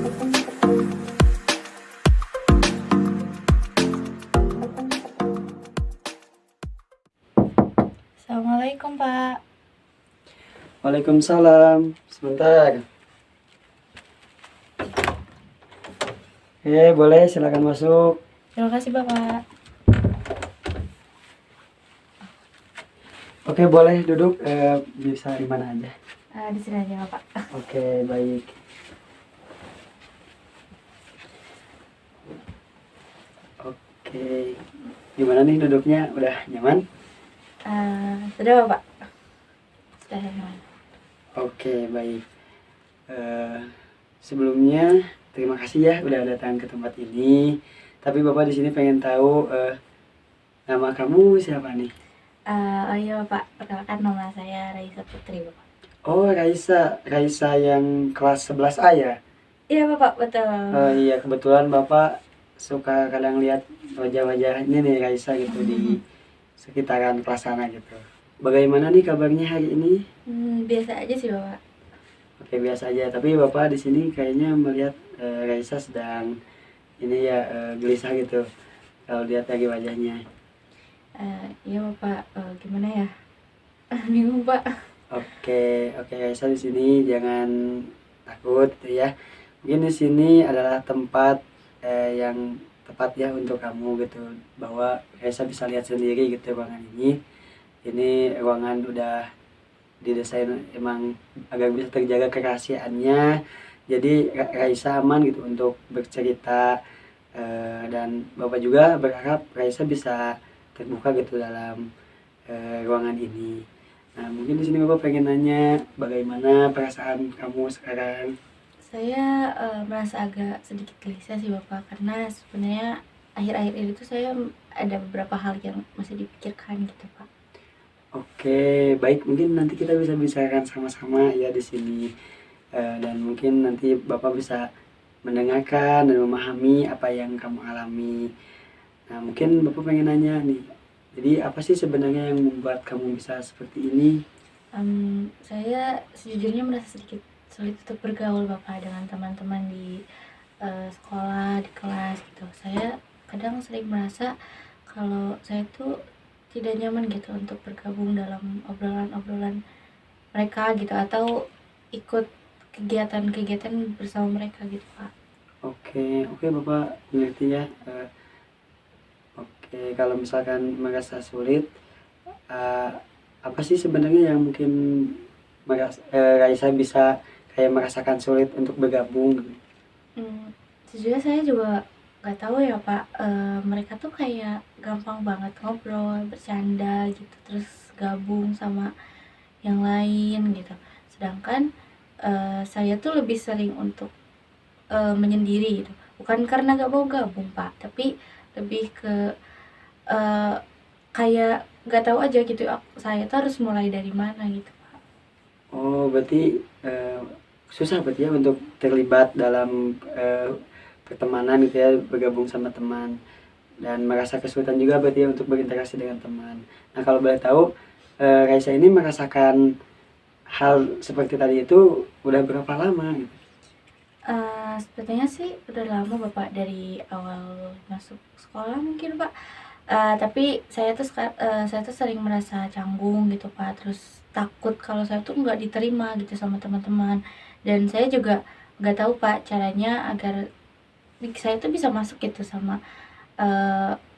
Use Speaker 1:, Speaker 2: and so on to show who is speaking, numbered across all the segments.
Speaker 1: Assalamualaikum, Pak.
Speaker 2: Waalaikumsalam. Sebentar. Boleh silakan masuk.
Speaker 1: Terima kasih, Bapak.
Speaker 2: Oke, boleh duduk. Bisa di mana aja.
Speaker 1: Di sini aja, Pak.
Speaker 2: Oke, baik. Oke. Gimana nih duduknya? Udah nyaman?
Speaker 1: Sudah, Bapak. Sudah nyaman.
Speaker 2: Oke, baik. Sebelumnya terima kasih ya udah datang ke tempat ini. Tapi Bapak di sini pengen tahu nama kamu siapa nih?
Speaker 1: Oh iya, Bapak. Perkenalkan, nama saya Raisa Putri, Bapak.
Speaker 2: Oh, Raisa. Raisa yang kelas 11A ya?
Speaker 1: Iya, Bapak, betul.
Speaker 2: Oh iya, kebetulan Bapak suka kadang lihat wajah-wajah ini nih Raisa gitu di sekitaran kelas sana gitu. Bagaimana nih kabarnya hari ini?
Speaker 1: Biasa aja sih, Bapak.
Speaker 2: Oke, biasa aja. Tapi Bapak di sini kayaknya melihat Raisa sedang ini ya gelisah gitu. Kalau lihat dari wajahnya.
Speaker 1: Iya, Bapak. Gimana ya? Bingung, Pak.
Speaker 2: Oke, Raisa di sini jangan takut gitu ya. Mungkin di sini adalah tempat yang tepat ya untuk kamu gitu, bahwa Raisa bisa lihat sendiri gitu ruangan ini. Ini ruangan udah didesain emang agar bisa terjaga kerahasiaannya, jadi Raisa aman gitu untuk bercerita, dan Bapak juga berharap Raisa bisa terbuka gitu dalam ruangan ini. Nah, mungkin di sini Bapak pengen nanya bagaimana perasaan kamu sekarang?
Speaker 1: Saya merasa agak sedikit gelisah sih, Bapak, karena sebenarnya akhir-akhir ini tuh saya ada beberapa hal yang masih dipikirkan gitu, Pak.
Speaker 2: Oke, baik, mungkin nanti kita bisa bicarakan sama-sama ya di sini. Dan mungkin nanti Bapak bisa mendengarkan dan memahami apa yang kamu alami. Nah, mungkin Bapak pengen nanya nih. Jadi apa sih sebenarnya yang membuat kamu bisa seperti ini?
Speaker 1: Saya sejujurnya merasa sedikit sulit untuk bergaul, Bapak, dengan teman-teman di sekolah, di kelas gitu. Saya kadang sering merasa kalau saya tuh tidak nyaman gitu untuk bergabung dalam obrolan-obrolan mereka gitu, atau ikut kegiatan-kegiatan bersama mereka gitu, Pak.
Speaker 2: Oke, Bapak mengerti ya. Oke, kalau misalkan merasa sulit, eh, apa sih sebenarnya yang mungkin Raisa bisa kayak merasakan sulit untuk bergabung?
Speaker 1: Sejujurnya saya juga nggak tahu ya, Pak. Mereka tuh kayak gampang banget ngobrol, bercanda gitu, terus gabung sama yang lain gitu. Sedangkan saya tuh lebih sering untuk menyendiri gitu. Bukan karena nggak mau gabung, Pak, tapi lebih ke kayak nggak tahu aja gitu, saya tuh harus mulai dari mana gitu, Pak.
Speaker 2: Oh, berarti susah berarti ya untuk terlibat dalam pertemanan gitu ya, bergabung sama teman, dan merasa kesulitan juga berarti ya untuk berinteraksi dengan teman. Nah, kalau boleh tahu, Raisa ini merasakan hal seperti tadi itu udah berapa lama gitu?
Speaker 1: Sepertinya sih udah lama, Bapak, dari awal masuk sekolah mungkin, Pak. Tapi saya tuh sering merasa canggung gitu, Pak, terus takut kalau saya tuh nggak diterima gitu sama teman-teman. Dan saya juga nggak tahu, Pak, caranya agar saya tuh bisa masuk gitu sama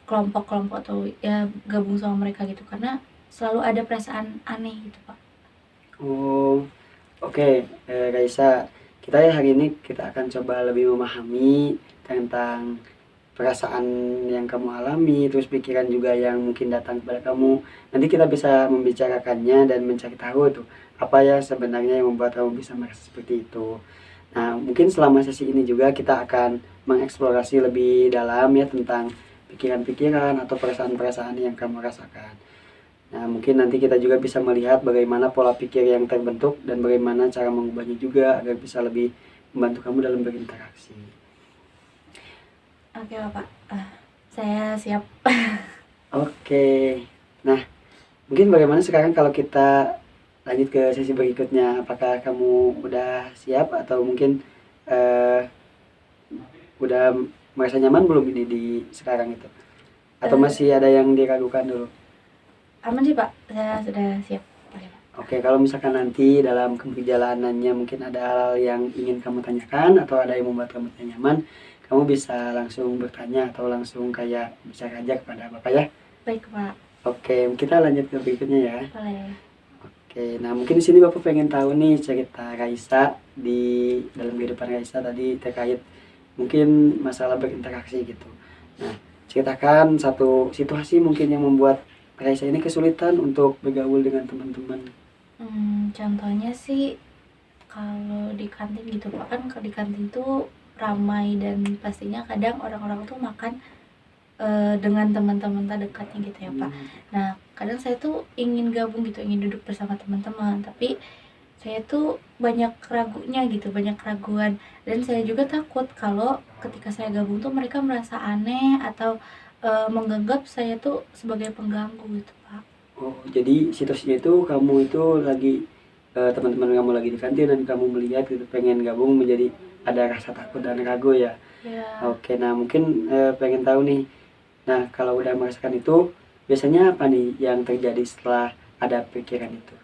Speaker 1: kelompok-kelompok atau ya gabung sama mereka gitu, karena selalu ada perasaan aneh gitu, Pak.
Speaker 2: Oh, oke, Raisa, kita ya hari ini kita akan coba lebih memahami tentang perasaan yang kamu alami, terus pikiran juga yang mungkin datang kepada kamu. Nanti kita bisa membicarakannya dan mencari tahu tuh apa ya sebenarnya yang membuat kamu bisa merasa seperti itu. Nah, mungkin selama sesi ini juga kita akan mengeksplorasi lebih dalam ya tentang pikiran-pikiran atau perasaan-perasaan yang kamu rasakan. Nah, mungkin nanti kita juga bisa melihat bagaimana pola pikir yang terbentuk dan bagaimana cara mengubahnya juga agar bisa lebih membantu kamu dalam berinteraksi.
Speaker 1: Oke, Bapak. Saya siap.
Speaker 2: Oke. Nah, mungkin bagaimana sekarang kalau kita lanjut ke sesi berikutnya? Apakah kamu udah siap atau mungkin udah merasa nyaman belum ini di sekarang itu? Atau
Speaker 1: Eh,
Speaker 2: masih ada yang diragukan dulu?
Speaker 1: Aman sih Pak, saya sudah siap. Oke, Pak.
Speaker 2: Oke, kalau misalkan nanti dalam perjalanannya mungkin ada hal yang ingin kamu tanyakan atau ada yang membuat kamu tidak nyaman, kamu bisa langsung bertanya atau langsung kayak bisa ajak kepada Bapak ya.
Speaker 1: Baik Pak,
Speaker 2: Oke, kita lanjut ke berikutnya ya.
Speaker 1: boleh.
Speaker 2: Oke, nah mungkin di sini Bapak pengen tahu nih cerita Raisa di dalam kehidupan Raisa tadi terkait mungkin masalah berinteraksi gitu. Nah, ceritakan satu situasi mungkin yang membuat Raisa ini kesulitan untuk bergaul dengan teman-teman.
Speaker 1: Contohnya sih kalau di kantin gitu Pak, kan kalau di kantin tuh ramai dan pastinya kadang orang-orang tuh makan dengan teman-teman terdekatnya gitu ya Pak. Nah, kadang saya tuh ingin gabung gitu, ingin duduk bersama teman-teman, tapi saya tuh banyak ragunya gitu, banyak keraguan. Dan saya juga takut kalau ketika saya gabung tuh mereka merasa aneh atau menganggap saya tuh sebagai pengganggu gitu Pak.
Speaker 2: Oh, jadi situasinya itu kamu itu lagi teman-teman kamu lagi di kantin dan kamu melihat gitu pengen gabung menjadi ada rasa takut dan ragu ya.
Speaker 1: Ya,
Speaker 2: Oke, nah mungkin pengen tahu nih. Nah, kalau udah merasakan itu, biasanya apa nih yang terjadi setelah ada pikiran itu?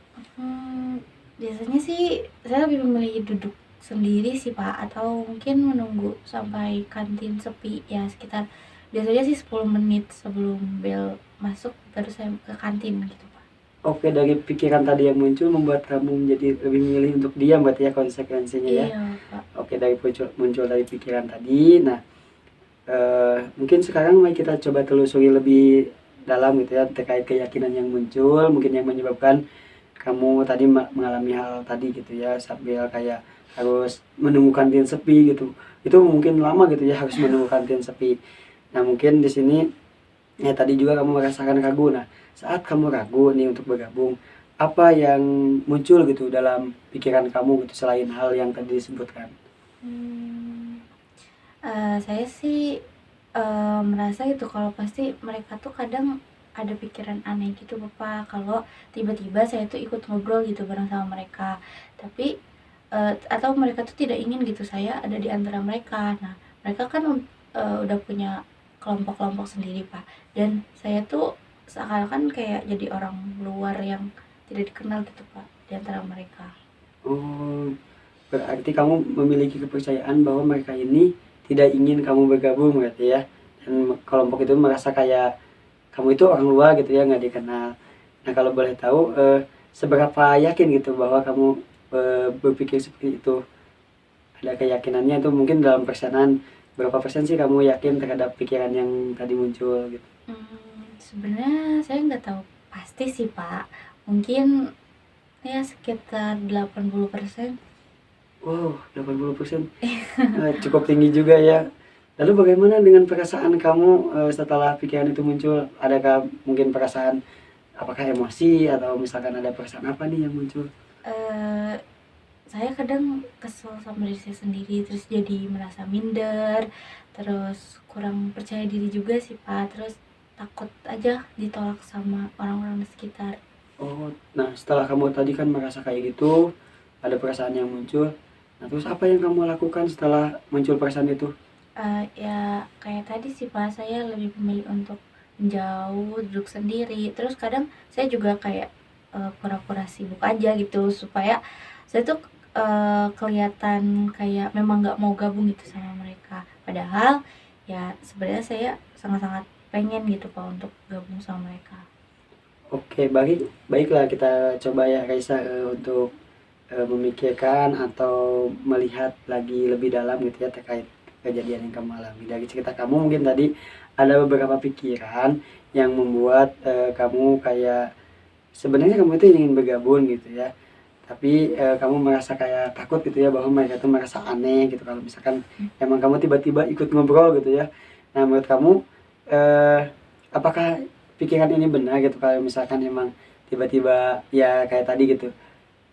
Speaker 1: biasanya sih saya lebih memilih duduk sendiri sih Pak, atau mungkin menunggu sampai kantin sepi ya, sekitar biasanya sih 10 menit sebelum bel masuk baru saya ke kantin gitu Pak.
Speaker 2: Oke, dari pikiran tadi yang muncul membuat kamu menjadi lebih memilih untuk diam berarti ya konsekuensinya ya.
Speaker 1: Iya Pak.
Speaker 2: Oke, dari muncul dari pikiran tadi. Nah, mungkin sekarang mari kita coba telusuri lebih dalam gitu ya terkait keyakinan yang muncul, mungkin yang menyebabkan kamu tadi mengalami hal tadi gitu ya sambil kayak harus menunggu kantin sepi gitu. Itu mungkin lama gitu ya harus menunggu kantin sepi. Nah, mungkin di sini ya tadi juga kamu merasakan ragu. Nah, saat kamu ragu nih untuk bergabung, apa yang muncul gitu dalam pikiran kamu gitu selain hal yang tadi disebutkan?
Speaker 1: Mmm, saya sih, merasa gitu kalau pasti mereka tuh kadang ada pikiran aneh gitu Bapak, kalau tiba-tiba saya tuh ikut ngobrol gitu bareng sama mereka. Tapi, atau mereka tuh tidak ingin gitu saya ada di antara mereka. Nah, mereka kan udah punya kelompok-kelompok sendiri Pak, dan saya tuh seakan-akan kayak jadi orang luar yang tidak dikenal gitu Pak, di antara mereka.
Speaker 2: Oh, berarti kamu memiliki kepercayaan bahwa mereka ini tidak ingin kamu bergabung berarti ya. Dan kelompok itu merasa kayak kamu itu orang luar gitu ya, nggak dikenal. Nah, kalau boleh tahu seberapa yakin gitu bahwa kamu berpikir seperti itu? Ada keyakinannya itu mungkin dalam persenan berapa persen sih kamu yakin terhadap pikiran yang tadi muncul gitu?
Speaker 1: Sebenarnya saya nggak tahu pasti sih Pak, mungkin ya sekitar 80%.
Speaker 2: Wow, 80%. Cukup tinggi juga ya. Lalu bagaimana dengan perasaan kamu setelah pikiran itu muncul? Adakah mungkin perasaan apakah emosi atau misalkan ada perasaan apa nih yang muncul?
Speaker 1: Eee, saya kadang kesel sama diri saya sendiri, terus jadi merasa minder, terus kurang percaya diri juga sih Pak, terus takut aja ditolak sama orang-orang di sekitar.
Speaker 2: Oh, nah setelah kamu tadi kan merasa kayak gitu, ada perasaan yang muncul. Nah, terus apa yang kamu lakukan setelah muncul perasaan itu?
Speaker 1: Ya kayak tadi sih Pak, saya lebih memilih untuk menjauh, duduk sendiri, terus kadang saya juga kayak, pura-pura sibuk aja gitu supaya saya tuh, kelihatan kayak memang nggak mau gabung gitu sama mereka. Padahal ya sebenarnya saya sangat-sangat pengen gitu Pak untuk gabung sama mereka.
Speaker 2: Oke, baiklah kita coba ya Raisa untuk memikirkan atau melihat lagi lebih dalam gitu ya terkait kejadian yang kamu alami. Dari cerita kamu mungkin tadi ada beberapa pikiran yang membuat kamu kayak sebenarnya kamu itu ingin bergabung gitu ya. Tapi kamu merasa kayak takut gitu ya bahwa mereka itu merasa aneh gitu kalau misalkan emang kamu tiba-tiba ikut ngobrol gitu ya. Nah, menurut kamu apakah pikiran ini benar gitu kalau misalkan emang tiba-tiba ya kayak tadi gitu.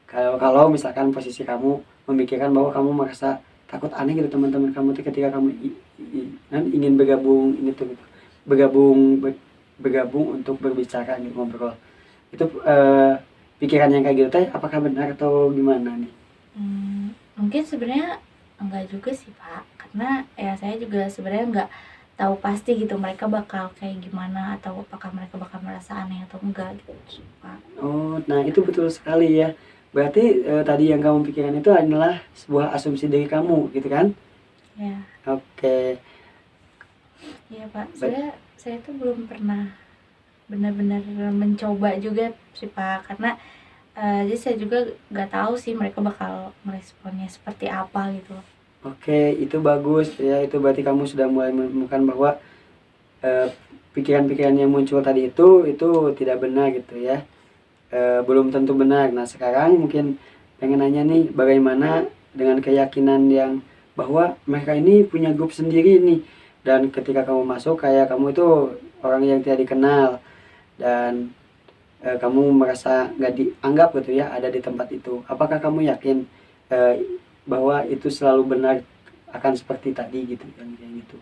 Speaker 2: Kalau kalau misalkan posisi kamu memikirkan bahwa kamu merasa takut aneh gitu teman-teman kamu tuh ketika kamu kan ingin bergabung ini tuh gitu. Bergabung untuk berbicara gitu ngobrol. Itu pikiran yang kayak gitu teh apakah benar atau gimana nih?
Speaker 1: Mungkin sebenarnya, enggak juga sih Pak, karena ya saya juga sebenarnya nggak tahu pasti gitu mereka bakal kayak gimana atau apakah mereka bakal merasa aneh atau enggak gitu Pak.
Speaker 2: Oh, nah itu betul sekali ya. Berarti tadi yang kamu pikirkan itu adalah sebuah asumsi dari kamu, gitu kan?
Speaker 1: Ya,
Speaker 2: Oke,
Speaker 1: iya Pak,
Speaker 2: baik.
Speaker 1: saya tuh belum pernah benar-benar mencoba juga sih Pak, karena jadi saya juga nggak tahu sih mereka bakal meresponnya seperti apa gitu.
Speaker 2: Oke, itu bagus ya. Itu berarti kamu sudah mulai menemukan bahwa eh, pikiran-pikiran yang muncul tadi itu tidak benar gitu ya. Belum tentu benar. Nah, sekarang mungkin pengen nanya nih, bagaimana dengan keyakinan yang bahwa mereka ini punya grup sendiri nih, dan ketika kamu masuk kayak kamu itu orang yang tidak dikenal, dan kamu merasa nggak dianggap gitu ya ada di tempat itu. Apakah kamu yakin eh, bahwa itu selalu benar akan seperti tadi gitu yang kayak gitu?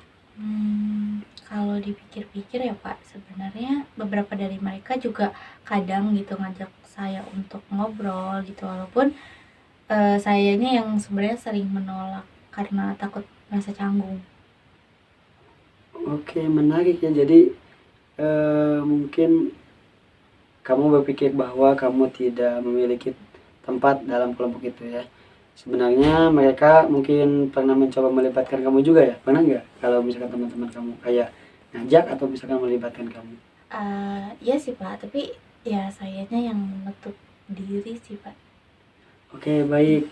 Speaker 1: Kalau dipikir-pikir ya Pak, sebenarnya beberapa dari mereka juga kadang gitu ngajak saya untuk ngobrol gitu, walaupun sayanya yang sebenarnya sering menolak karena takut merasa canggung.
Speaker 2: Oke, menarik ya. Jadi mungkin kamu berpikir bahwa kamu tidak memiliki tempat dalam kelompok itu ya. Sebenarnya mereka mungkin pernah mencoba melibatkan kamu juga ya? Pernah nggak? Kalau misalkan teman-teman kamu kayak ngajak atau misalkan melibatkan kamu?
Speaker 1: Iya sih Pak, tapi ya sayanya yang menutup diri sih Pak.
Speaker 2: Oke, baik.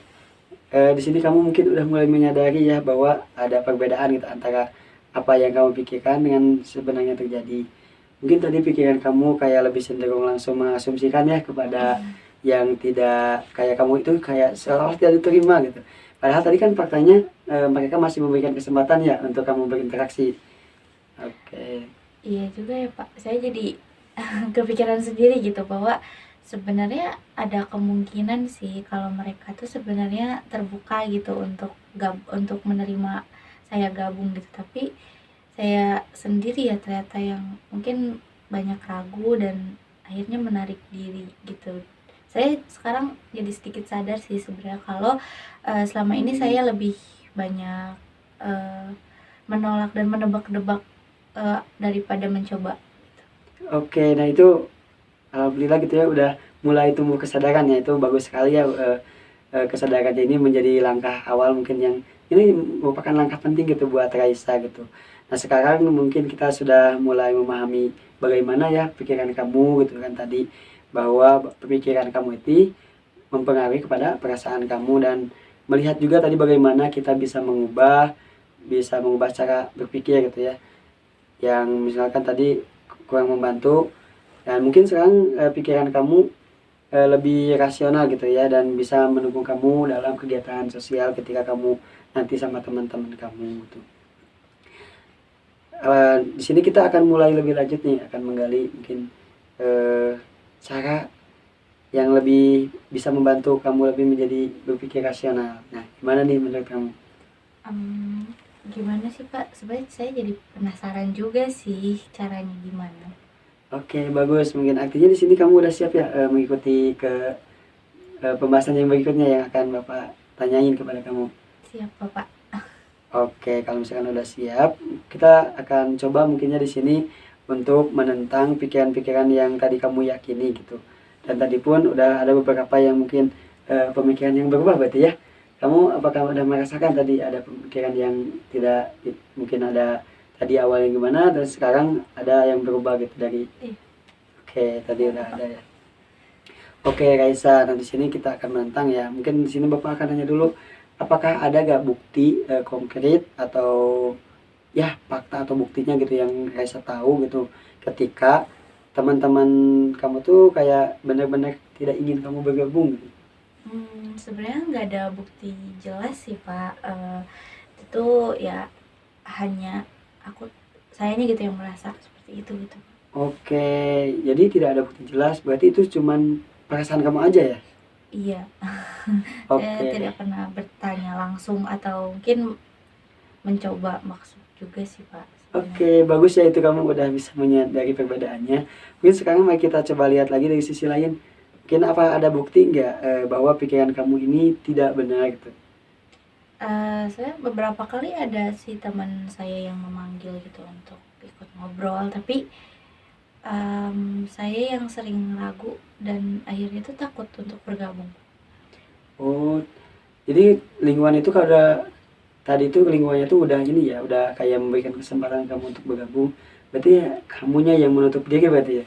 Speaker 2: Di sini kamu mungkin udah mulai menyadari ya bahwa ada perbedaan gitu antara apa yang kamu pikirkan dengan sebenarnya terjadi. Mungkin tadi pikiran kamu kayak lebih cenderung langsung mengasumsikan ya kepada
Speaker 1: Iya.
Speaker 2: yang tidak kayak kamu itu kayak seolah tidak diterima gitu. Padahal tadi kan faktanya mereka masih memberikan kesempatan ya untuk kamu berinteraksi. Oke.
Speaker 1: Iya juga ya Pak, saya jadi kepikiran sendiri gitu bahwa sebenarnya ada kemungkinan sih kalau mereka tuh sebenarnya terbuka gitu untuk menerima saya gabung gitu, tapi saya sendiri ya ternyata yang mungkin banyak ragu dan akhirnya menarik diri gitu. Saya sekarang jadi sedikit sadar sih sebenarnya kalau selama ini saya lebih banyak eh, menolak dan menebak-nebak daripada mencoba.
Speaker 2: Oke, nah itu alhamdulillah gitu ya udah mulai tumbuh kesadaran ya, itu bagus sekali ya. Kesadaran ini menjadi langkah awal mungkin yang ini merupakan langkah penting gitu buat Raisa gitu. Nah, sekarang mungkin kita sudah mulai memahami bagaimana ya pikiran kamu gitu kan tadi, bahwa pemikiran kamu itu mempengaruhi kepada perasaan kamu, dan melihat juga tadi bagaimana kita bisa mengubah cara berpikir gitu ya, yang misalkan tadi kurang membantu, dan mungkin sekarang pikiran kamu lebih rasional gitu ya, dan bisa mendukung kamu dalam kegiatan sosial ketika kamu nanti sama teman-teman kamu gitu. Di sini kita akan mulai lebih lanjut nih, akan menggali mungkin cara yang lebih bisa membantu kamu lebih menjadi berpikir rasional. Nah, gimana nih menurut kamu?
Speaker 1: Mmm, Gimana sih, Pak? Sebenarnya saya jadi penasaran juga sih caranya gimana.
Speaker 2: Oke, bagus. Mungkin artinya di sini kamu udah siap ya mengikuti ke pembahasan yang berikutnya yang akan Bapak tanyain kepada kamu.
Speaker 1: Siap, Bapak.
Speaker 2: Oke, kalau misalkan udah siap, kita akan coba mungkinnya di sini untuk menentang pikiran-pikiran yang tadi kamu yakini gitu. Dan tadi pun udah ada beberapa yang mungkin pemikiran yang berubah berarti ya. Kamu apakah udah merasakan tadi ada pemikiran yang tidak mungkin ada tadi awalnya gimana dan sekarang ada yang berubah gitu dari.
Speaker 1: Iya,
Speaker 2: Oke, tadi
Speaker 1: iya,
Speaker 2: udah
Speaker 1: Bapak.
Speaker 2: ada ya. Oke, Raisa, nah di sini kita akan menentang ya. Mungkin di sini Bapak akan tanya dulu, apakah ada gak bukti konkret atau ya fakta atau buktinya gitu yang Raisa tahu gitu ketika teman-teman kamu tuh kayak benar-benar tidak ingin kamu bergabung gitu.
Speaker 1: Sebenarnya nggak ada bukti jelas sih, Pak, itu ya hanya aku sayanya gitu yang merasa seperti itu gitu.
Speaker 2: Oke, jadi tidak ada bukti jelas, berarti itu cuman perasaan kamu aja ya?
Speaker 1: Iya, saya
Speaker 2: Oke.
Speaker 1: tidak pernah bertanya langsung atau mungkin mencoba maksud juga sih, Pak, sebenarnya.
Speaker 2: Oke, bagus ya itu kamu udah bisa menyadari perbedaannya. Mungkin sekarang mari kita coba lihat lagi dari sisi lain. Mungkin apa ada bukti nggak bahwa pikiran kamu ini tidak benar gitu?
Speaker 1: Saya beberapa kali ada sih teman saya yang memanggil gitu untuk ikut ngobrol, tapi, saya yang sering ragu dan akhirnya tuh takut untuk bergabung.
Speaker 2: Oh, jadi lingkungan itu kalau tadi itu lingkungannya tuh udah ini ya, udah kayak memberikan kesempatan kamu untuk bergabung. Berarti ya, kamunya yang menutup diri berarti ya?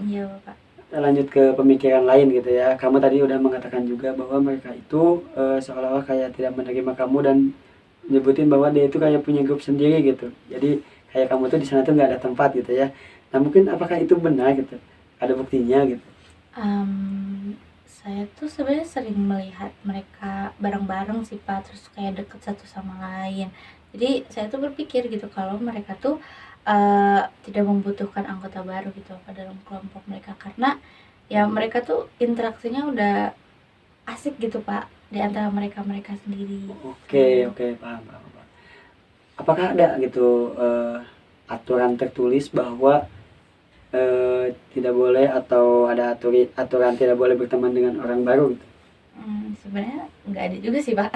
Speaker 1: Iya, Pak.
Speaker 2: Lanjut ke pemikiran lain gitu ya. Kamu tadi udah mengatakan juga bahwa mereka itu seolah-olah kayak tidak menerima kamu dan nyebutin bahwa dia itu kayak punya grup sendiri gitu. Jadi kayak kamu tuh di sana tuh nggak ada tempat gitu ya. Nah mungkin apakah itu benar gitu? Ada buktinya gitu.
Speaker 1: Saya tuh sebenarnya sering melihat mereka bareng-bareng sih, Pak, terus kayak deket satu sama lain. Jadi saya tuh berpikir gitu kalau mereka tuh, tidak membutuhkan anggota baru gitu apa dalam kelompok mereka, karena ya mereka tuh interaksinya udah asik gitu, Pak, di antara mereka-mereka sendiri,
Speaker 2: Oke
Speaker 1: gitu.
Speaker 2: oke paham paham. Paham. Apakah ada gitu aturan tertulis bahwa tidak boleh atau ada aturan tidak boleh berteman dengan orang baru gitu?
Speaker 1: Sebenarnya nggak ada juga sih, Pak.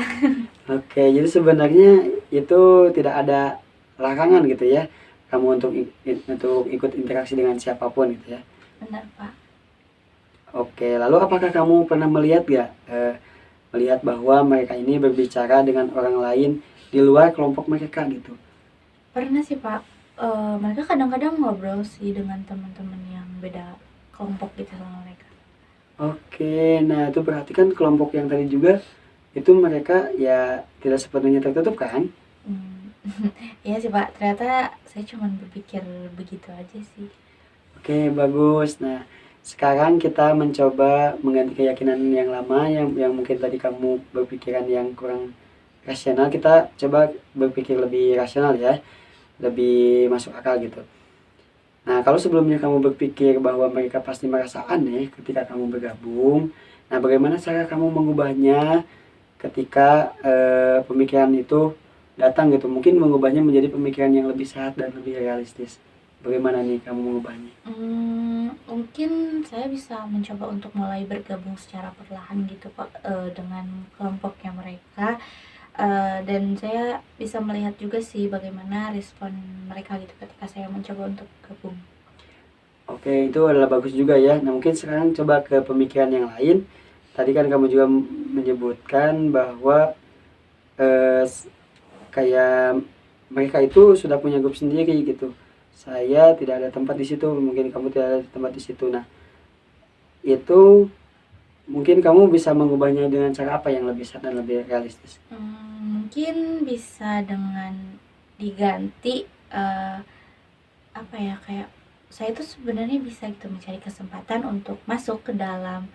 Speaker 2: Oke, jadi sebenarnya itu tidak ada larangan gitu ya, kamu untuk ikut interaksi dengan siapapun gitu ya.
Speaker 1: Benar, Pak.
Speaker 2: Oke, lalu apakah kamu pernah melihat gak, melihat bahwa mereka ini berbicara dengan orang lain di luar kelompok mereka gitu?
Speaker 1: Pernah sih, Pak, mereka kadang-kadang ngobrol sih dengan teman-teman yang beda kelompok gitu sama mereka.
Speaker 2: Oke, nah itu berarti kan kelompok yang tadi juga itu mereka ya tidak sepenuhnya tertutup kan?
Speaker 1: Mmm, iya sih, Pak, ternyata saya cuman berpikir begitu aja sih.
Speaker 2: Oke, bagus. Nah, sekarang kita mencoba mengganti keyakinan yang lama yang mungkin tadi kamu berpikiran yang kurang rasional, kita coba berpikir lebih rasional ya, lebih masuk akal gitu. Nah, kalau sebelumnya kamu berpikir bahwa mereka pasti merasa aneh ketika kamu bergabung, nah bagaimana cara kamu mengubahnya ketika pemikiran itu datang gitu? Mungkin mengubahnya menjadi pemikiran yang lebih sehat dan lebih realistis. Bagaimana nih kamu mengubahnya?
Speaker 1: Mungkin saya bisa mencoba untuk mulai bergabung secara perlahan gitu, Pak, dengan kelompoknya mereka, dan saya bisa melihat juga sih bagaimana respon mereka gitu ketika saya mencoba untuk gabung.
Speaker 2: Oke, itu adalah bagus juga ya. Nah, mungkin sekarang coba ke pemikiran yang lain. Tadi kan kamu juga menyebutkan bahwa eh, kayak mereka itu sudah punya grup sendiri gitu. Saya tidak ada tempat di situ, mungkin kamu tidak ada tempat di situ. Nah, itu mungkin kamu bisa mengubahnya dengan cara apa yang lebih sehat dan lebih realistis?
Speaker 1: Mungkin bisa dengan diganti, apa ya, kayak saya tuh sebenarnya bisa gitu mencari kesempatan untuk masuk ke dalam,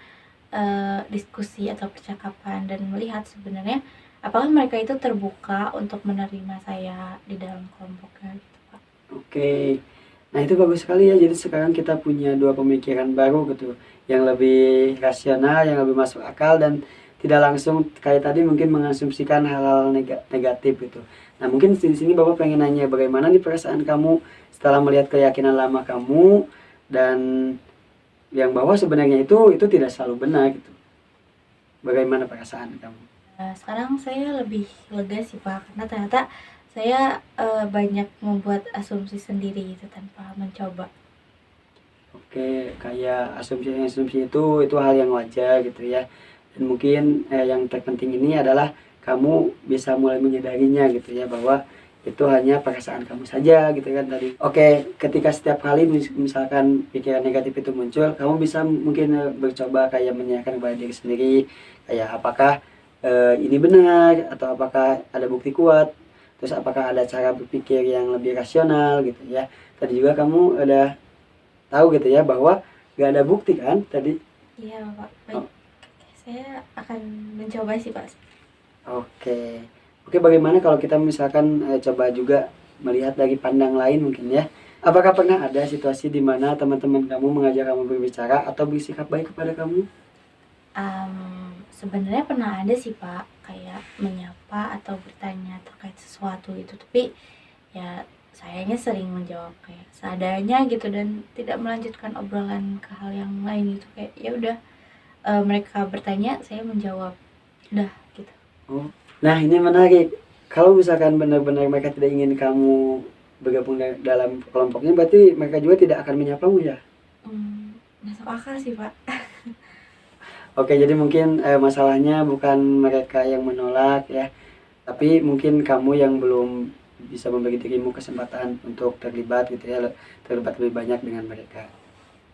Speaker 1: diskusi atau percakapan dan melihat sebenarnya apakah mereka itu terbuka untuk menerima saya di dalam kelompoknya gitu, Pak.
Speaker 2: Oke. Nah, itu bagus sekali ya. Jadi sekarang kita punya dua pemikiran baru gitu, yang lebih rasional, yang lebih masuk akal dan tidak langsung kayak tadi mungkin mengasumsikan hal-hal negatif gitu. Nah, mungkin di sini Bapak pengen nanya bagaimana nih perasaan kamu setelah melihat keyakinan lama kamu dan yang bahwa sebenarnya itu tidak selalu benar gitu. Bagaimana perasaan kamu?
Speaker 1: Sekarang saya lebih lega sih, Pak, karena ternyata saya, banyak membuat asumsi sendiri gitu tanpa mencoba.
Speaker 2: Oke, kayak asumsi-asumsi itu hal yang wajar gitu ya. Dan mungkin yang terpenting ini adalah kamu bisa mulai menyadarinya gitu ya bahwa itu hanya perasaan kamu saja gitu kan tadi. Oke, ketika setiap kali misalkan pikiran negatif itu muncul, kamu bisa mungkin bercoba kayak menanyakan kepada diri sendiri kayak apakah ini benar atau apakah ada bukti kuat, terus apakah ada cara berpikir yang lebih rasional gitu ya. Tadi juga kamu ada tahu gitu ya bahwa gak ada bukti kan tadi.
Speaker 1: Iya, Pak, baik.
Speaker 2: Oh,
Speaker 1: Saya akan mencoba sih, Pak.
Speaker 2: oke oke, bagaimana kalau kita misalkan coba juga melihat dari pandang lain mungkin ya, apakah pernah ada situasi di mana teman-teman kamu mengajak kamu berbicara atau bersikap baik kepada kamu?
Speaker 1: Sebenarnya pernah ada sih, Pak, kayak menyapa atau bertanya terkait sesuatu itu, tapi ya sayanya sering menjawab kayak seadanya gitu dan tidak melanjutkan obrolan ke hal yang lain gitu, kayak ya udah, mereka bertanya, saya menjawab, udah gitu.
Speaker 2: Oh, Nah, ini menarik. Kalau misalkan benar-benar mereka tidak ingin kamu bergabung dalam kelompoknya, berarti mereka juga tidak akan menyapamu ya?
Speaker 1: Masuk akal sih Pak.
Speaker 2: Oke, jadi mungkin masalahnya bukan mereka yang menolak ya, tapi mungkin kamu yang belum bisa memberi dirimu kesempatan untuk terlibat gitu ya, terlibat lebih banyak dengan mereka.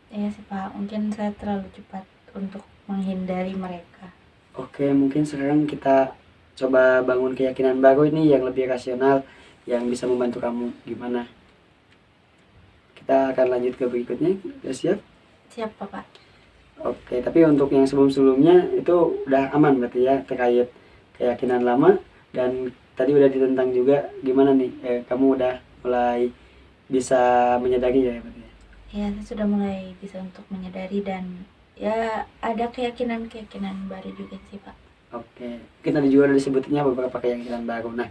Speaker 1: Iya sih Pak, mungkin saya terlalu cepat untuk menghindari mereka.
Speaker 2: Oke, mungkin sekarang kita coba bangun keyakinan baru ini yang lebih rasional, yang bisa membantu kamu. Gimana? Kita akan lanjut ke berikutnya. Udah siap?
Speaker 1: Siap Pak.
Speaker 2: Oke, tapi untuk yang sebelum-sebelumnya itu udah aman berarti ya, terkait keyakinan lama, dan tadi udah ditentang juga. Gimana nih? Kamu udah mulai bisa menyadari ya berarti ya?
Speaker 1: Ya, saya sudah mulai bisa untuk menyadari dan ya ada keyakinan-keyakinan baru juga sih Pak.
Speaker 2: Oke, mungkin tadi juga udah disebutnya beberapa keyakinan baru. Nah,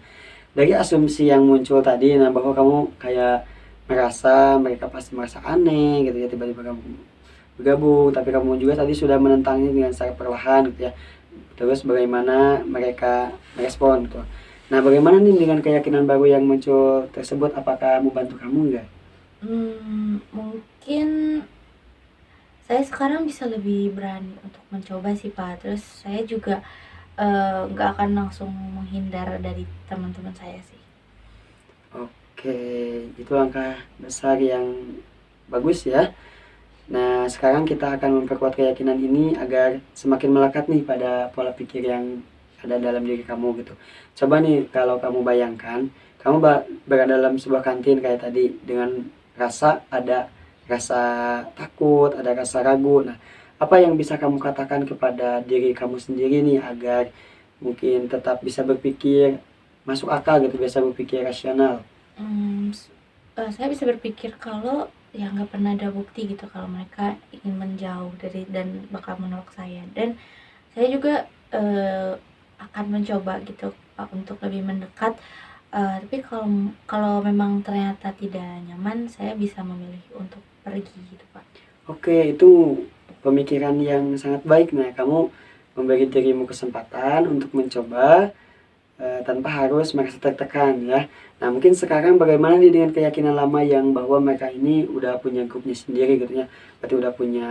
Speaker 2: dari asumsi yang muncul tadi, nah bahwa kamu kayak merasa mereka pasti merasa aneh gitu ya, tiba-tiba kamu bergabung, tapi kamu juga tadi sudah menentangnya dengan secara perlahan gitu ya. Terus bagaimana mereka merespon gitu. Nah, bagaimana nih dengan keyakinan baru yang muncul tersebut? Apakah membantu kamu enggak?
Speaker 1: Mungkin saya sekarang bisa lebih berani untuk mencoba sih Pak. Terus saya juga nggak akan langsung menghindar dari teman-teman saya sih.
Speaker 2: Oke, itu langkah besar yang bagus ya. Nah, sekarang kita akan memperkuat keyakinan ini agar semakin melekat nih pada pola pikir yang ada dalam diri kamu gitu. Coba nih kalau kamu bayangkan, kamu berada dalam sebuah kantin kayak tadi dengan ada rasa takut, ada rasa ragu. Nah, apa yang bisa kamu katakan kepada diri kamu sendiri nih agar mungkin tetap bisa berpikir masuk akal gitu, bisa berpikir rasional?
Speaker 1: Saya bisa berpikir kalau ya nggak pernah ada bukti gitu kalau mereka ingin menjauh dari dan bakal menolak saya, dan saya juga akan mencoba gitu untuk lebih mendekat, tapi kalau kalau memang ternyata tidak nyaman, saya bisa memilih untuk pergi gitu Pak.
Speaker 2: Oke, itu pemikiran yang sangat baik. Nah, kamu memberi dirimu kesempatan untuk mencoba tanpa harus merasa tertekan ya. Nah, mungkin sekarang bagaimana nih dengan keyakinan lama yang bahwa mereka ini udah punya grupnya sendiri gitu ya. Berarti udah punya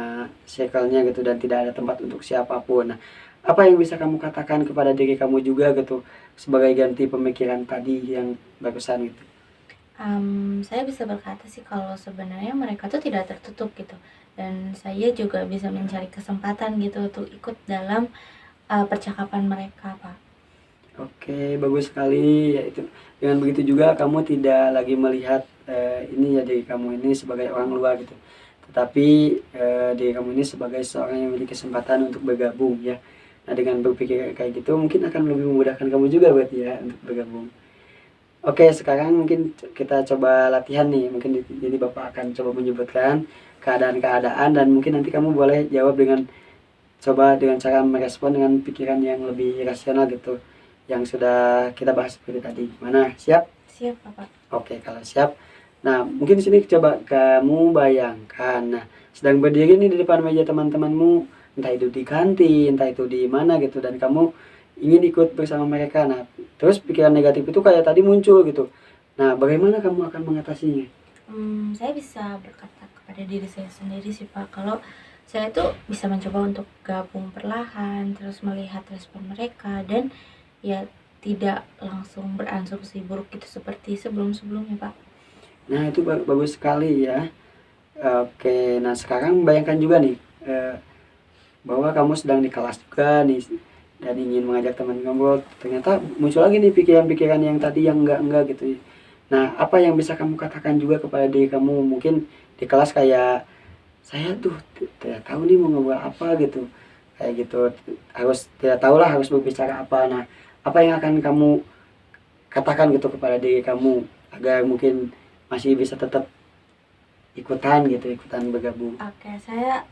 Speaker 2: circle-nya gitu dan tidak ada tempat untuk siapapun. Nah, apa yang bisa kamu katakan kepada diri kamu juga gitu sebagai ganti pemikiran tadi yang barusan gitu?
Speaker 1: Saya bisa berkata sih kalau sebenarnya mereka tuh tidak tertutup gitu, dan saya juga bisa mencari kesempatan gitu untuk ikut dalam, percakapan mereka, Pak.
Speaker 2: Oke, bagus sekali. Ya itu, dengan begitu juga kamu tidak lagi melihat ini ya diri kamu ini sebagai orang luar gitu. Tetapi diri kamu ini sebagai seorang yang memiliki kesempatan untuk bergabung ya. Nah, dengan berpikir kayak gitu mungkin akan lebih memudahkan kamu juga berarti ya untuk bergabung. Oke, sekarang mungkin kita coba latihan nih. Mungkin jadi Bapak akan coba menyebutkan keadaan-keadaan dan mungkin nanti kamu boleh jawab dengan coba dengan cara merespon dengan pikiran yang lebih rasional gitu. Yang sudah kita bahas seperti tadi. Gimana? Siap?
Speaker 1: Siap, Bapak.
Speaker 2: Oke, kalau siap. Nah, mungkin di sini coba kamu bayangkan. Nah, sedang berdiri nih di depan meja teman-temanmu, entah itu di kantin, entah itu di mana gitu, dan kamu ingin ikut bersama mereka. Nah, terus pikiran negatif itu kayak tadi muncul gitu. Nah, bagaimana kamu akan mengatasinya?
Speaker 1: Saya bisa berkata kepada diri saya sendiri sih Pak, kalau saya tuh bisa mencoba untuk gabung perlahan, terus melihat respon mereka, dan ya tidak langsung berasumsi buruk gitu seperti sebelum-sebelumnya Pak.
Speaker 2: Nah, itu bagus sekali ya. Oke, nah sekarang bayangkan juga nih bahwa kamu sedang di kelas juga nih dan ingin mengajak teman ngobrol, ternyata muncul lagi nih pikiran-pikiran yang tadi yang enggak gitu. Nah, apa yang bisa kamu katakan juga kepada diri kamu mungkin di kelas kayak saya tuh tidak tahu nih mau ngobrol apa gitu. Kayak gitu harus tidak tahu lah harus berbicara apa. Nah, apa yang akan kamu katakan gitu kepada diri kamu agar mungkin masih bisa tetap ikutan bergabung?
Speaker 1: Oke, saya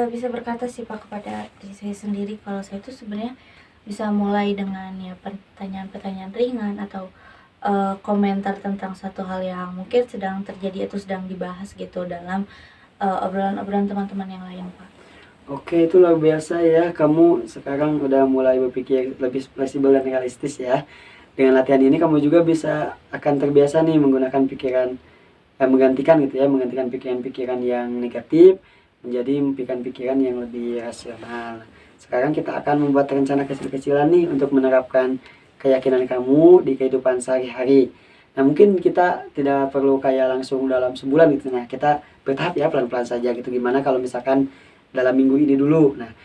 Speaker 1: bisa berkata sih Pak kepada diri saya sendiri kalau saya itu sebenarnya bisa mulai dengan ya pertanyaan-pertanyaan ringan atau komentar tentang satu hal yang mungkin sedang terjadi atau sedang dibahas gitu dalam obrolan-obrolan teman-teman yang lain Pak.
Speaker 2: Oke, itu luar biasa ya. Kamu sekarang udah mulai berpikir lebih fleksibel dan realistis ya. Dengan latihan ini kamu juga bisa akan terbiasa nih menggunakan pikiran, menggantikan gitu ya, menggantikan pikiran-pikiran yang negatif menjadi pikiran-pikiran yang lebih rasional. Sekarang kita akan membuat rencana kecil-kecilan nih untuk menerapkan keyakinan kamu di kehidupan sehari-hari. Nah, mungkin kita tidak perlu kayak langsung dalam sebulan gitu. Nah, kita bertahap ya, pelan-pelan saja gitu. Gimana kalau misalkan dalam minggu ini dulu. Nah,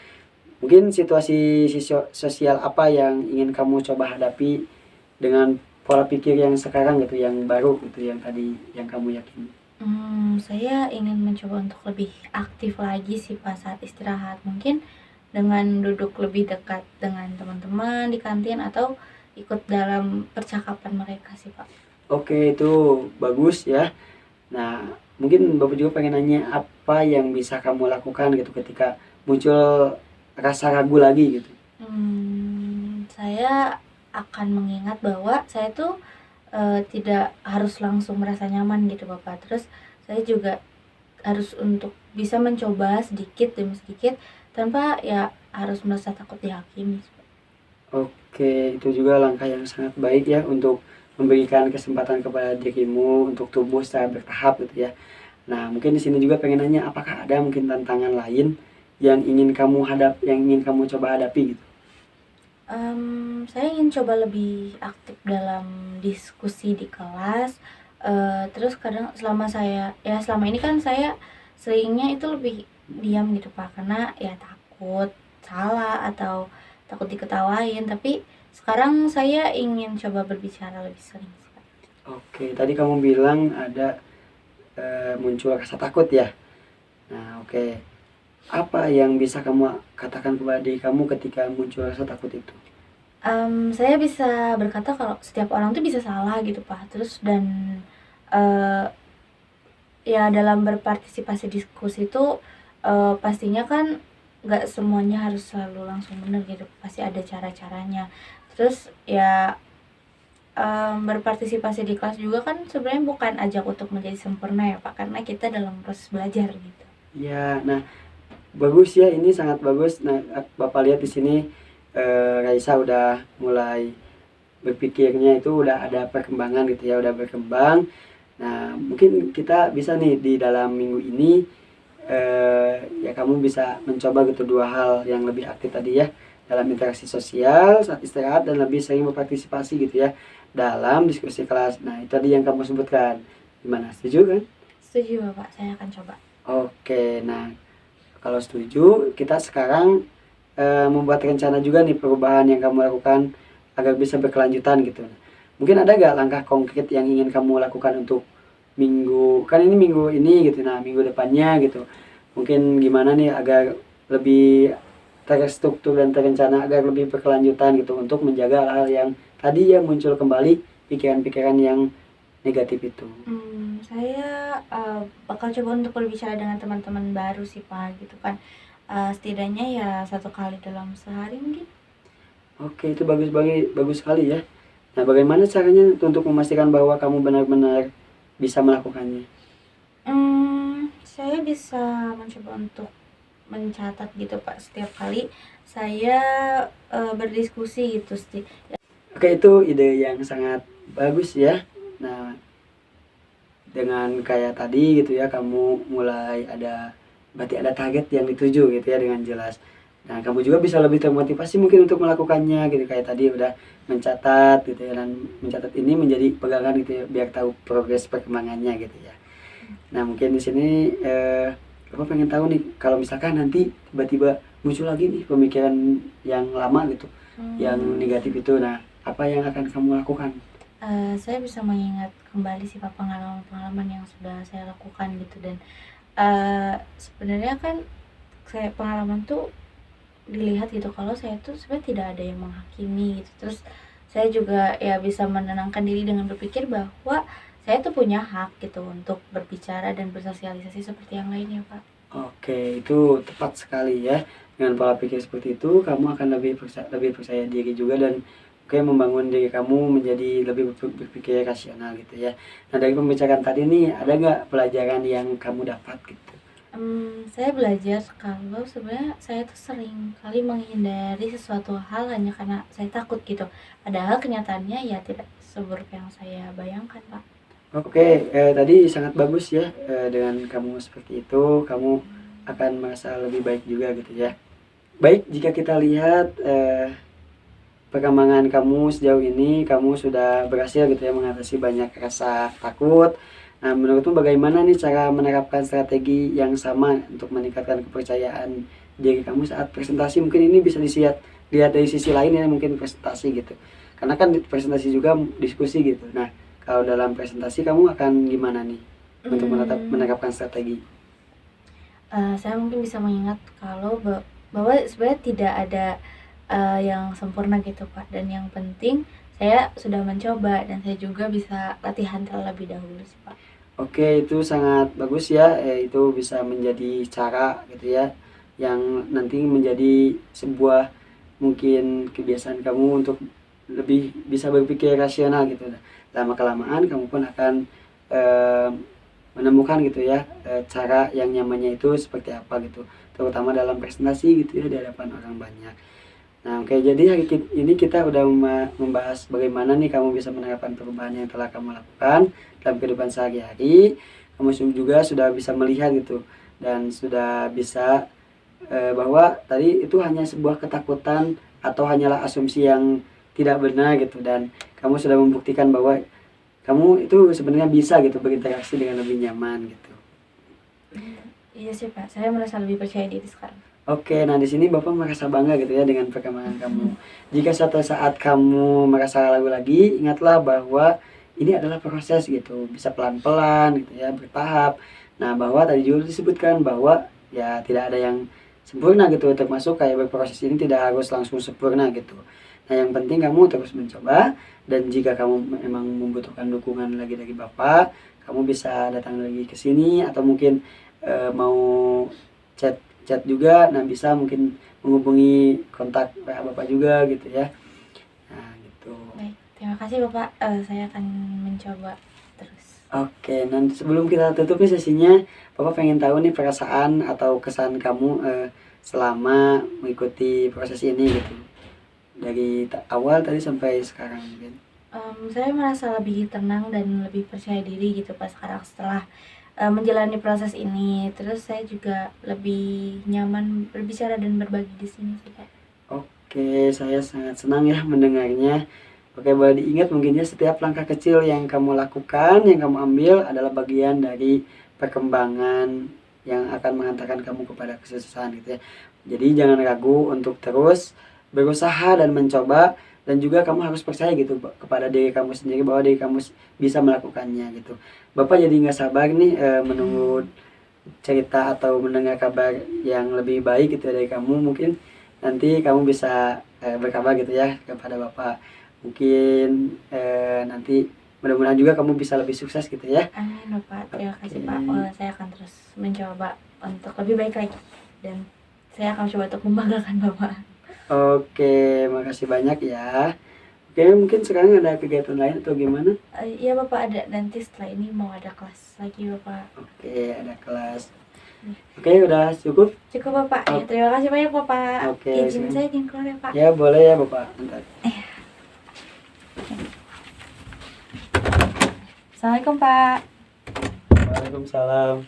Speaker 2: mungkin situasi sosial apa yang ingin kamu coba hadapi dengan pola pikir yang sekarang gitu, yang baru gitu, yang tadi yang kamu yakini.
Speaker 1: Saya ingin mencoba untuk lebih aktif lagi sih Pak saat istirahat. Mungkin dengan duduk lebih dekat dengan teman-teman di kantin atau ikut dalam percakapan mereka sih Pak.
Speaker 2: Oke, itu bagus ya. Nah, mungkin Bapak juga pengen nanya apa yang bisa kamu lakukan gitu ketika muncul rasa ragu lagi gitu.
Speaker 1: Saya akan mengingat bahwa saya tuh tidak harus langsung merasa nyaman gitu Bapak. Terus saya juga harus untuk bisa mencoba sedikit demi sedikit tanpa ya harus merasa takut dihakimi.
Speaker 2: Oke, itu juga langkah yang sangat baik ya untuk memberikan kesempatan kepada dirimu untuk tumbuh secara bertahap gitu ya. Nah, mungkin di sini juga pengen nanya apakah ada mungkin tantangan lain yang ingin kamu coba hadapi gitu.
Speaker 1: Saya ingin coba lebih aktif dalam diskusi di kelas. Terus kadang selama ini kan saya seringnya itu lebih diam gitu Pak, karena ya takut salah atau takut diketawain. Tapi sekarang saya ingin coba berbicara lebih sering sih Pak.
Speaker 2: Oke, tadi kamu bilang ada muncul rasa takut ya. Nah, oke. Apa yang bisa kamu katakan kepada diri kamu ketika muncul rasa takut itu?
Speaker 1: Saya bisa berkata kalau setiap orang tuh bisa salah gitu Pak. Terus dan eee, ya dalam berpartisipasi diskusi itu pastinya kan nggak semuanya harus selalu langsung benar gitu, pasti ada cara-caranya. Terus ya berpartisipasi di kelas juga kan sebenarnya bukan ajak untuk menjadi sempurna ya Pak, karena kita dalam proses belajar gitu.
Speaker 2: Ya, nah bagus ya, ini sangat bagus. Nah, Bapak lihat di sini Raisa udah mulai berpikirnya itu udah ada perkembangan gitu ya, udah berkembang. Nah, mungkin kita bisa nih di dalam minggu ini ya kamu bisa mencoba gitu dua hal yang lebih aktif tadi ya dalam interaksi sosial saat istirahat dan lebih sering berpartisipasi gitu ya dalam diskusi kelas. Nah, itu tadi yang kamu sebutkan. Gimana? Setuju kan?
Speaker 1: Setuju Bapak, saya akan coba.
Speaker 2: Oke, nah kalau setuju, kita sekarang membuat rencana juga nih perubahan yang kamu lakukan agar bisa berkelanjutan gitu. Mungkin ada gak langkah konkret yang ingin kamu lakukan untuk kan ini minggu ini gitu, nah minggu depannya gitu. Mungkin gimana nih agar lebih terstruktur dan terencana agar lebih berkelanjutan gitu untuk menjaga hal-hal yang tadi ya muncul kembali pikiran-pikiran yang negatif itu.
Speaker 1: Saya bakal coba untuk berbicara dengan teman-teman baru sih Pak gitu kan. Setidaknya ya 1 kali dalam sehari mungkin.
Speaker 2: Oke, itu bagus sekali ya. Nah, bagaimana caranya untuk memastikan bahwa kamu benar-benar bisa melakukannya?
Speaker 1: Saya bisa mencoba untuk mencatat gitu Pak setiap kali saya berdiskusi gitu sih.
Speaker 2: Oke, itu ide yang sangat bagus ya. Nah, dengan kayak tadi gitu ya, kamu mulai berarti ada target yang dituju gitu ya dengan jelas. Nah, kamu juga bisa lebih termotivasi mungkin untuk melakukannya gitu kayak tadi udah mencatat gitu ya, dan mencatat ini menjadi pegangan gitu ya biar tahu progres perkembangannya gitu ya. Nah, mungkin di sini aku pengen tahu nih kalau misalkan nanti tiba-tiba muncul lagi nih pemikiran yang lama gitu, yang negatif itu. Nah, apa yang akan kamu lakukan?
Speaker 1: Saya bisa mengingat kembali sih Pak pengalaman-pengalaman yang sudah saya lakukan gitu dan sebenarnya kan saya pengalaman tuh dilihat gitu kalau saya tuh sebenarnya tidak ada yang menghakimi gitu. Terus saya juga ya bisa menenangkan diri dengan berpikir bahwa saya tuh punya hak gitu untuk berbicara dan bersosialisasi seperti yang lainnya Pak.
Speaker 2: Oke, itu tepat sekali ya. Dengan pola pikir seperti itu, kamu akan lebih percaya diri juga dan oke membangun diri kamu menjadi lebih berpikir rasional gitu ya. Nah, dari pembicaraan tadi nih, ada nggak pelajaran yang kamu dapat gitu?
Speaker 1: Saya belajar kalau sebenarnya saya tuh sering kali menghindari sesuatu hal hanya karena saya takut gitu. Padahal kenyataannya ya tidak seburuk yang saya bayangkan, Pak.
Speaker 2: Oke, tadi sangat bagus ya, dengan kamu seperti itu, kamu akan merasa lebih baik juga gitu ya. Baik, jika kita lihat, perkembangan kamu sejauh ini, kamu sudah berhasil gitu ya mengatasi banyak rasa takut. Nah, menurutmu bagaimana nih cara menerapkan strategi yang sama untuk meningkatkan kepercayaan diri kamu saat presentasi? Mungkin ini bisa lihat dari sisi lain ya, mungkin presentasi gitu. Karena kan presentasi juga diskusi gitu. Nah, kalau dalam presentasi kamu akan gimana nih untuk menerapkan strategi?
Speaker 1: Saya mungkin bisa mengingat kalau bahwa sebenarnya tidak ada yang sempurna gitu, Pak, dan yang penting saya sudah mencoba dan saya juga bisa latihan terlebih dahulu sih, Pak.
Speaker 2: Oke, itu sangat bagus ya, itu bisa menjadi cara gitu ya, yang nanti menjadi sebuah mungkin kebiasaan kamu untuk lebih bisa berpikir rasional gitu. Lama-kelamaan kamu pun akan eh, menemukan gitu ya, cara yang nyamannya itu seperti apa gitu, terutama dalam presentasi gitu ya di hadapan orang banyak. Nah, oke, jadi hari ini kita udah membahas bagaimana nih kamu bisa menerapkan perubahan yang telah kamu lakukan dalam kehidupan sehari-hari. Kamu juga sudah bisa melihat gitu dan sudah bisa, bahwa tadi itu hanya sebuah ketakutan atau hanyalah asumsi yang tidak benar gitu, dan kamu sudah membuktikan bahwa kamu itu sebenarnya bisa gitu berinteraksi dengan lebih nyaman gitu.
Speaker 1: Iya sih, Pak, saya merasa lebih percaya diri sekarang.
Speaker 2: Oke, nah di sini Bapak merasa bangga gitu ya dengan perkembangan kamu. Jika suatu saat kamu merasa ragu lagi, ingatlah bahwa ini adalah proses gitu, bisa pelan-pelan gitu ya, bertahap. Nah, bahwa tadi juga disebutkan bahwa ya tidak ada yang sempurna gitu, termasuk kayak berproses ini tidak harus langsung sempurna gitu. Nah, yang penting kamu terus mencoba, dan jika kamu memang membutuhkan dukungan lagi dari Bapak, kamu bisa datang lagi ke sini, atau mungkin mau chat chat juga, nah bisa mungkin menghubungi kontak WA Bapak juga gitu ya. Nah, gitu.
Speaker 1: Baik, terima kasih Bapak, saya akan mencoba terus.
Speaker 2: Oke, nanti sebelum kita tutup nih sesinya, Bapak pengen tahu nih perasaan atau kesan kamu selama mengikuti proses ini gitu. Dari awal tadi sampai sekarang mungkin.
Speaker 1: Saya merasa lebih tenang dan lebih percaya diri gitu Pak sekarang setelah menjalani proses ini. Terus saya juga lebih nyaman berbicara dan berbagi di sini sih, Pak.
Speaker 2: Oke, saya sangat senang ya mendengarnya. Oke, boleh diingat mungkin ya, setiap langkah kecil yang kamu lakukan, yang kamu ambil adalah bagian dari perkembangan yang akan mengantarkan kamu kepada kesuksesan gitu ya. Jadi jangan ragu untuk terus berusaha dan mencoba, dan juga kamu harus percaya gitu kepada diri kamu sendiri bahwa diri kamu bisa melakukannya gitu. Bapak jadi nggak sabar nih menunggu cerita atau mendengar kabar yang lebih baik gitu dari kamu. Mungkin nanti kamu bisa berkabar gitu ya kepada Bapak. Mungkin nanti mudah-mudahan juga kamu bisa lebih sukses gitu ya.
Speaker 1: Amin Bapak, terima kasih
Speaker 2: Oke.
Speaker 1: Pak. Saya akan terus mencoba untuk lebih baik lagi dan saya akan coba untuk membanggakan Bapak.
Speaker 2: Oke, makasih banyak ya. Oke, mungkin sekarang ada kegiatan lain atau gimana?
Speaker 1: Iya Bapak, ada nanti setelah ini mau ada kelas lagi Bapak.
Speaker 2: Oke, ada kelas. Oke, udah cukup?
Speaker 1: Cukup Bapak. Ya, terima kasih banyak Bapak.
Speaker 2: Oke,
Speaker 1: Izin
Speaker 2: silakan.
Speaker 1: saya izin keluar ya Pak.
Speaker 2: Ya, boleh ya Bapak. Bentar.
Speaker 1: Assalamualaikum Pak.
Speaker 2: Waalaikumsalam.